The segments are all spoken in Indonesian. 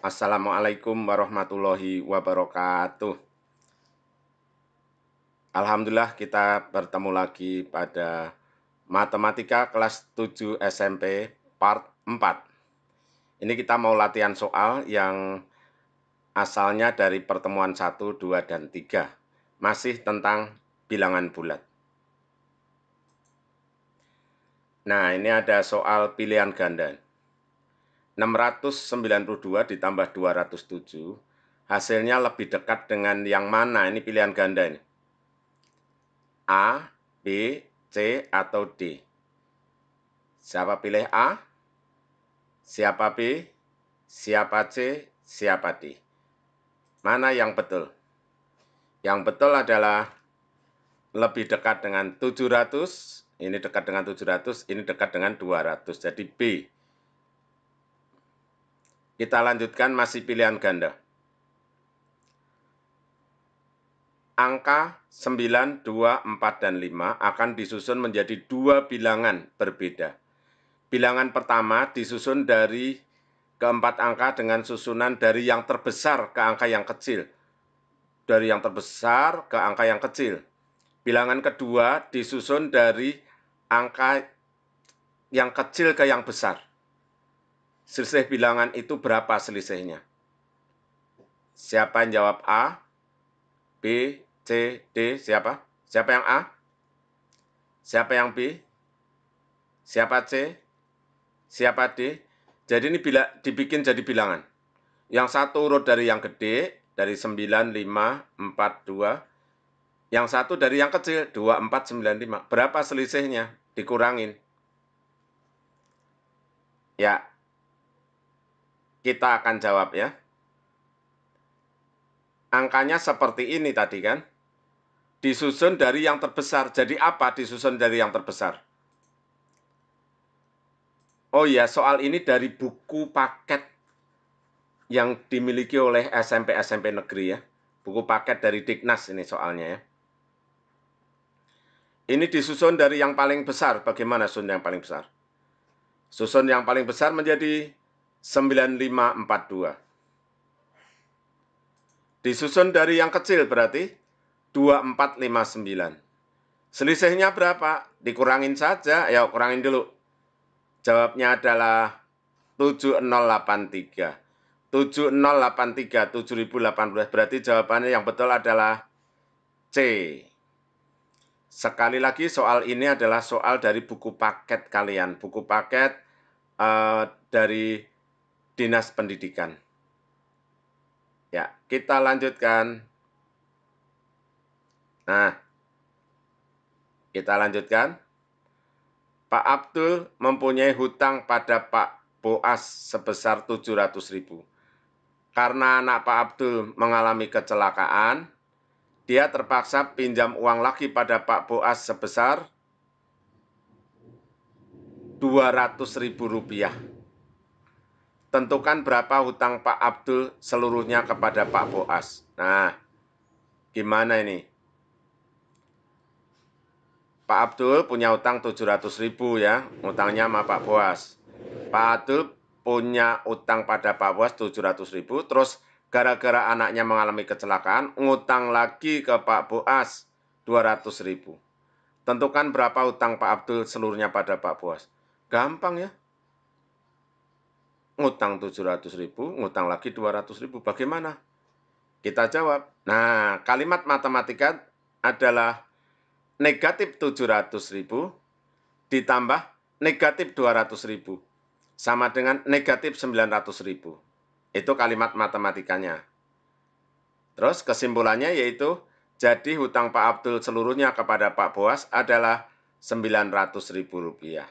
Assalamualaikum warahmatullahi wabarakatuh. Alhamdulillah kita bertemu lagi pada Matematika kelas 7 SMP part 4. Ini kita mau latihan soal yang asalnya dari pertemuan 1, 2, dan 3. Masih tentang bilangan bulat. Nah, ini ada soal pilihan ganda. 692 ditambah 207, hasilnya lebih dekat dengan yang mana? Ini pilihan ganda ini. A, B, C, atau D? Siapa pilih A? Siapa B? Siapa C? Siapa D? Mana yang betul? Yang betul adalah lebih dekat dengan 700, ini dekat dengan 700, ini dekat dengan 200, jadi B. Kita lanjutkan masih pilihan ganda. Angka 9, 2, 4, dan 5 akan disusun menjadi dua bilangan berbeda. Bilangan pertama disusun dari keempat angka dengan susunan dari yang terbesar ke angka yang kecil. Dari yang terbesar ke angka yang kecil. Bilangan kedua disusun dari angka yang kecil ke yang besar. Selisih bilangan itu berapa selisihnya? Siapa yang jawab A, B, C, D? Siapa? Siapa yang A? Siapa yang B? Siapa C? Siapa D? Jadi ini dibikin jadi bilangan. Yang satu urut dari yang gede, dari 9, 5, 4, 2. Yang satu dari yang kecil, 2, 4, 9, 5. Berapa selisihnya? Dikurangin. Ya, kita akan jawab ya. Angkanya seperti ini tadi kan. Disusun dari yang terbesar. Jadi apa disusun dari yang terbesar? Oh iya, soal ini dari buku paket yang dimiliki oleh SMP-SMP negeri ya. Buku paket dari Dignas ini soalnya ya. Ini disusun dari yang paling besar. Bagaimana susun yang paling besar? Susun yang paling besar menjadi 9542. Disusun dari yang kecil berarti 2459. Selisihnya berapa? Dikurangin saja. Ya, kurangin dulu. Jawabnya adalah 7083. 7083, 7018. Berarti jawabannya yang betul adalah C. Sekali lagi soal ini adalah soal dari buku paket kalian. Buku paket dari Dinas Pendidikan. Ya, kita lanjutkan. Nah, kita lanjutkan. Pak Abdul mempunyai hutang pada Pak Boas sebesar 700.000. Karena anak Pak Abdul mengalami kecelakaan, dia terpaksa pinjam uang lagi pada Pak Boas sebesar 200.000 rupiah. Tentukan berapa hutang Pak Abdul seluruhnya kepada Pak Boas. Nah, gimana ini? Pak Abdul punya utang 700.000 ya, utangnya sama Pak Boas. Pak Abdul punya utang pada Pak Boas 700.000, terus gara-gara anaknya mengalami kecelakaan, ngutang lagi ke Pak Boas 200.000. Tentukan berapa utang Pak Abdul seluruhnya pada Pak Boas. Gampang ya. Ngutang 700.000, ngutang lagi 200.000. Bagaimana? Kita jawab. Nah, kalimat matematika adalah negatif 700.000 ditambah negatif 200.000 sama dengan negatif 900.000. Itu kalimat matematikanya. Terus kesimpulannya yaitu jadi hutang Pak Abdul seluruhnya kepada Pak Boas adalah 900.000 rupiah.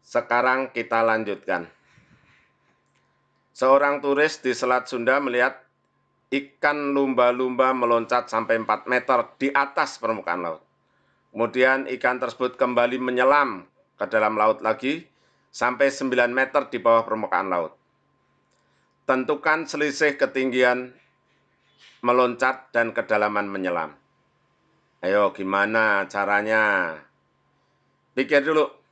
Sekarang kita lanjutkan. Seorang turis di Selat Sunda melihat ikan lumba-lumba meloncat sampai 4 meter di atas permukaan laut. Kemudian ikan tersebut kembali menyelam ke dalam laut lagi sampai 9 meter di bawah permukaan laut. Tentukan selisih ketinggian meloncat dan kedalaman menyelam. Ayo gimana caranya? Pikir dulu.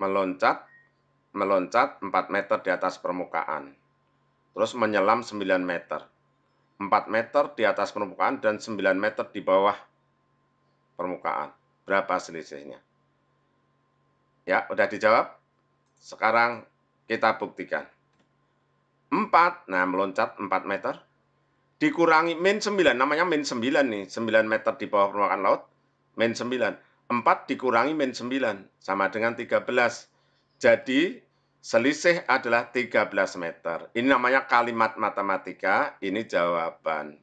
meloncat 4 meter di atas permukaan. Terus menyelam 9 meter. 4 meter di atas permukaan dan 9 meter di bawah permukaan. Berapa selisihnya? Ya, udah dijawab? Sekarang kita buktikan. 4, nah meloncat 4 meter. Dikurangi min 9, namanya min 9 nih. 9 meter di bawah permukaan laut, min 9. 4 dikurangi min 9, sama dengan 13. Jadi, selisih adalah 13 meter. Ini namanya kalimat matematika, ini jawaban.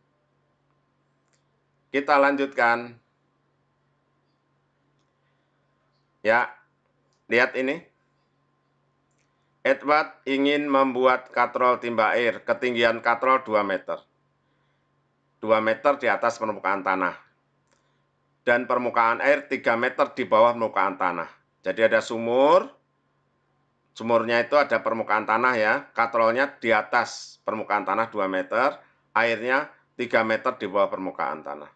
Kita lanjutkan. Ya, lihat ini. Edward ingin membuat katrol timba air, ketinggian katrol 2 meter. 2 meter di atas permukaan tanah. Dan permukaan air 3 meter di bawah permukaan tanah. Jadi ada sumur, sumurnya itu ada permukaan tanah ya, katrolnya di atas permukaan tanah 2 meter, airnya 3 meter di bawah permukaan tanah.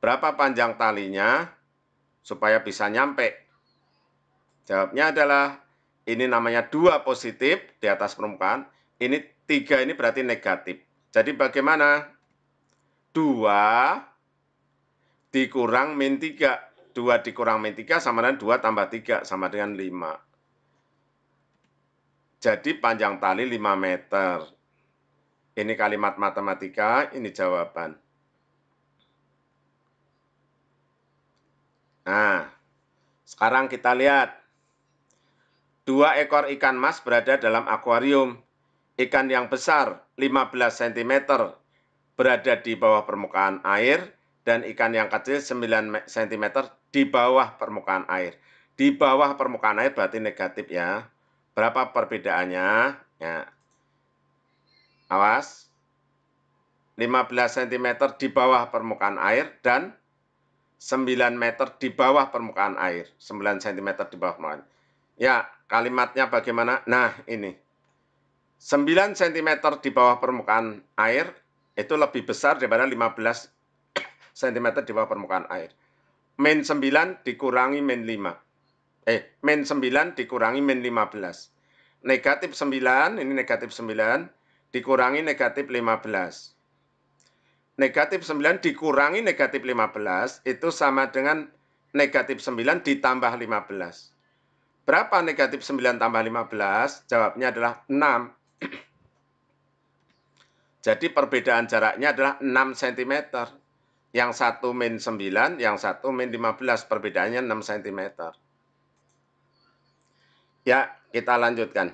Berapa panjang talinya supaya bisa nyampe? Jawabnya adalah, ini namanya 2 positif di atas permukaan, ini 3 ini berarti negatif. Jadi bagaimana? 2 dikurang min 3. 2 dikurang min 3 sama dengan 2 tambah 3 sama dengan 5. Jadi panjang tali 5 meter. Ini kalimat matematika, ini jawaban. Nah, sekarang kita lihat. 2 ekor ikan mas berada dalam akuarium. Ikan yang besar 15 cm berada di bawah permukaan air dan ikan yang kecil 9 cm di bawah permukaan air. Di bawah permukaan air berarti negatif ya. Berapa perbedaannya? Ya. Awas. 15 cm di bawah permukaan air dan 9 meter di bawah permukaan air. 9 cm di bawah permukaan. Ya, kalimatnya bagaimana? Nah, ini. 9 cm di bawah permukaan air itu lebih besar daripada 15 cm di bawah permukaan air. Min 9 dikurangi min 5. Min 9 dikurangi min 15. Negatif 9, ini negatif 9, dikurangi negatif 15. Negatif 9 dikurangi negatif 15, itu sama dengan negatif 9 ditambah 15. Berapa negatif 9 tambah 15? Jawabnya adalah 6. Jadi perbedaan jaraknya adalah 6 cm. Yang satu min 9, yang satu min 15. Perbedaannya 6 cm. Ya, kita lanjutkan.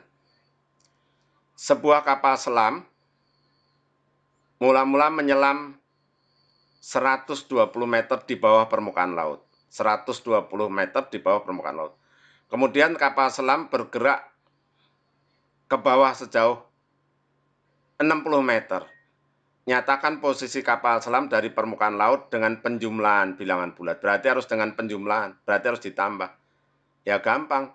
Sebuah kapal selam mula-mula menyelam 120 meter di bawah permukaan laut. 120 meter di bawah permukaan laut. Kemudian kapal selam bergerak ke bawah sejauh 60 meter. Nyatakan posisi kapal selam dari permukaan laut dengan penjumlahan bilangan bulat. Berarti harus dengan penjumlahan, berarti harus ditambah. Ya gampang.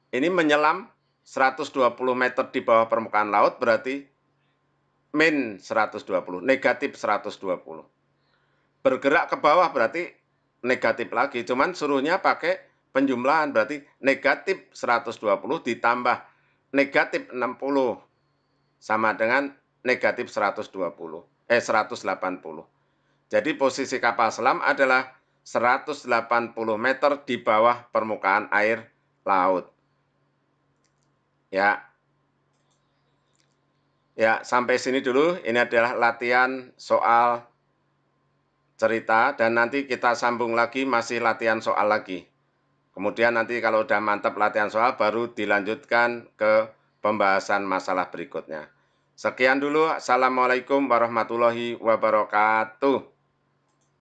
Ini menyelam 120 meter di bawah permukaan laut berarti min 120, negatif 120. Bergerak ke bawah berarti negatif lagi, cuman suruhnya pakai penjumlahan, berarti negatif 120 ditambah negatif 60 sama dengan negatif 180. Jadi posisi kapal selam adalah 180 meter di bawah permukaan air laut. Ya. Ya, sampai sini dulu. Ini adalah latihan soal cerita dan nanti kita sambung lagi masih latihan soal lagi. Kemudian nanti kalau udah mantap latihan soal baru dilanjutkan ke pembahasan masalah berikutnya. Sekian dulu. Assalamualaikum warahmatullahi wabarakatuh.